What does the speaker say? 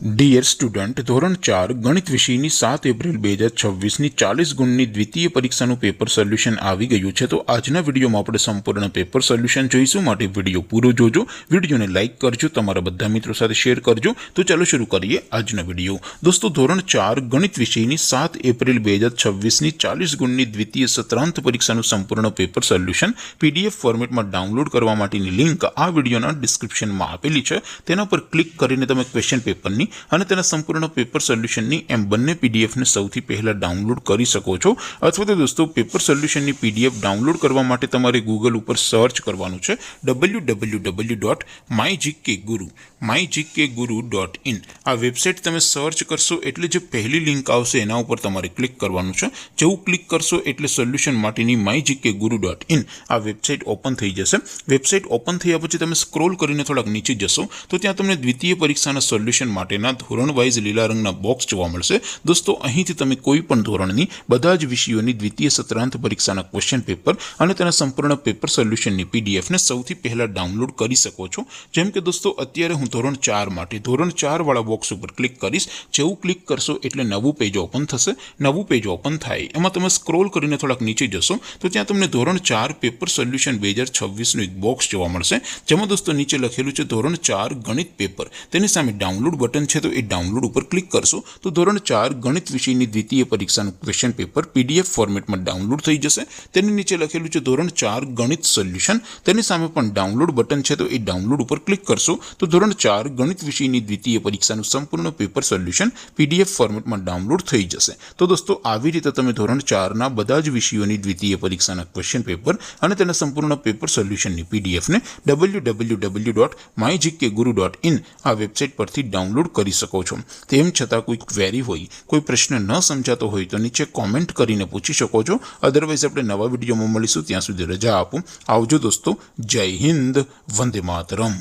Dear student, ધોરણ 4 ગણિત વિષયની 7 એપ્રિલ 2026ની 40 ગુણની દ્વિતીય પરીક્ષાનું પેપર સોલ્યુશન આવી ગયું છે। તો આજના વિડીયોમાં આપણે સંપૂર્ણ પેપર સોલ્યુશન જોઈશું, માટે વિડીયો પૂરો જોજો, વિડીયોને લાઇક કરજો, તમારા બધા મિત્રો સાથે શેર કરજો। તો ચાલો શરૂ કરીએ આજનો વિડીયો। દોસ્તો, ધોરણ 4 ગણિત વિષયની 7 એપ્રિલ 2026ની 40 ગુણની દ્વિતીય સત્રાંત પરીક્ષાનું સંપૂર્ણ પેપર સોલ્યુશન PDF ફોર્મેટમાં ડાઉનલોડ કરવા માટેની લિંક આ વિડીયોના ડિસ્ક્રિપ્શનમાં આપેલી છે। તેના પર ક્લિક કરીને તમે ક્વેશ્ચન પેપરની અને તેના સંપૂર્ણ પેપર સોલ્યુશનની એમ બંને પીડીએફને સૌથી પહેલા ડાઉનલોડ કરી શકો છો। અથવા તો દોસ્તો, પેપર સોલ્યુશનની પીડીએફ ડાઉનલોડ કરવા માટે તમારે ગૂગલ ઉપર સર્ચ કરવાનું છે www.mygkguru.in। આ વેબસાઇટ તમે સર્ચ કરશો એટલે જે પહેલી લિંક આવશે એના ઉપર તમારે ક્લિક કરવાનું છે। જેવું ક્લિક કરશો એટલે સોલ્યુશન માટેની mygkguru.in આ વેબસાઇટ ઓપન થઈ જશે। વેબસાઇટ ઓપન થયા પછી તમે સ્ક્રોલ કરીને થોડાક નીચે જશો તો ત્યાં તમને દ્વિતીય પરીક્ષાના સોલ્યુશન માટેના ધોરણ વાઇઝ લીલા રંગના બોક્સ જોવા મળશે। દોસ્તો, અહીંથી તમે કોઈ પણ ધોરણની બધા જ વિષયોની દ્વિતીય સત્રાંત પરીક્ષાના ક્વેશ્ચન પેપર અને તેના સંપૂર્ણ પેપર સોલ્યુશનની પીડીએફને સૌથી પહેલા ડાઉનલોડ કરી શકો છો। જેમ કે દોસ્તો, અત્યારે હું ધોરણ 4 માટે ધોરણ 4 વાળા બોક્સ ઉપર ક્લિક કરીશ। જેવું ક્લિક કરશો એટલે નવું પેજ ઓપન થશે। નવું પેજ ઓપન થાય એમાં તમે સ્ક્રોલ કરીને થોડાક નીચે જશો તો ત્યાં તમને ધોરણ 4 પેપર સોલ્યુશન 2026નું એક બોક્સ જોવા મળશે, જેમાં દોસ્તો નીચે લખેલું છે ધોરણ 4 ગણિત પેપર। તેની સામે ડાઉનલોડ બટન છે, તો એ ડાઉનલોડ ઉપર ક્લિક કરશો તો ધોરણ 4 ગણિત વિષયની દ્વિતીય પરીક્ષાનું ક્વેશ્ચન પેપર PDF ફોર્મેટમાં ડાઉનલોડ થઈ જશે। તેની નીચે લખેલું છે ધોરણ 4 ગણિત સોલ્યુશન। તેની સામે પણ ડાઉનલોડ બટન છે, તો એ ડાઉનલોડ ઉપર ક્લિક કરશો તો ધોરણ 4 ગણિત વિષયની દ્વિતીય પરીક્ષાનું સંપૂર્ણ પેપર સોલ્યુશન PDF ફોર્મેટમાં ડાઉનલોડ થઈ જશે। તો દોસ્તો, આવી રીતે તમે ધોરણ 4ના બધા જ વિષયોની દ્વિતીય પરીક્ષાના ક્વેશ્ચન પેપર અને તેના સંપૂર્ણ પેપર સોલ્યુશનની પીડીએફને www.mygkguru.in આ વેબસાઇટ પરથી ડાઉનલોડ કરી શકો છો। તેમ છતાં કોઈ ક્વેરી હોય, કોઈ પ્રશ્ન ન સમજાતો હોય તો નીચે કોમેન્ટ કરીને પૂછી શકો છો। અદરવાઇઝ આપણે નવા વિડીયોમાં મળીશું, ત્યાં સુધી રજા આપો। આવજો દોસ્તો, જય હિન્દ, વંદે માતરમ।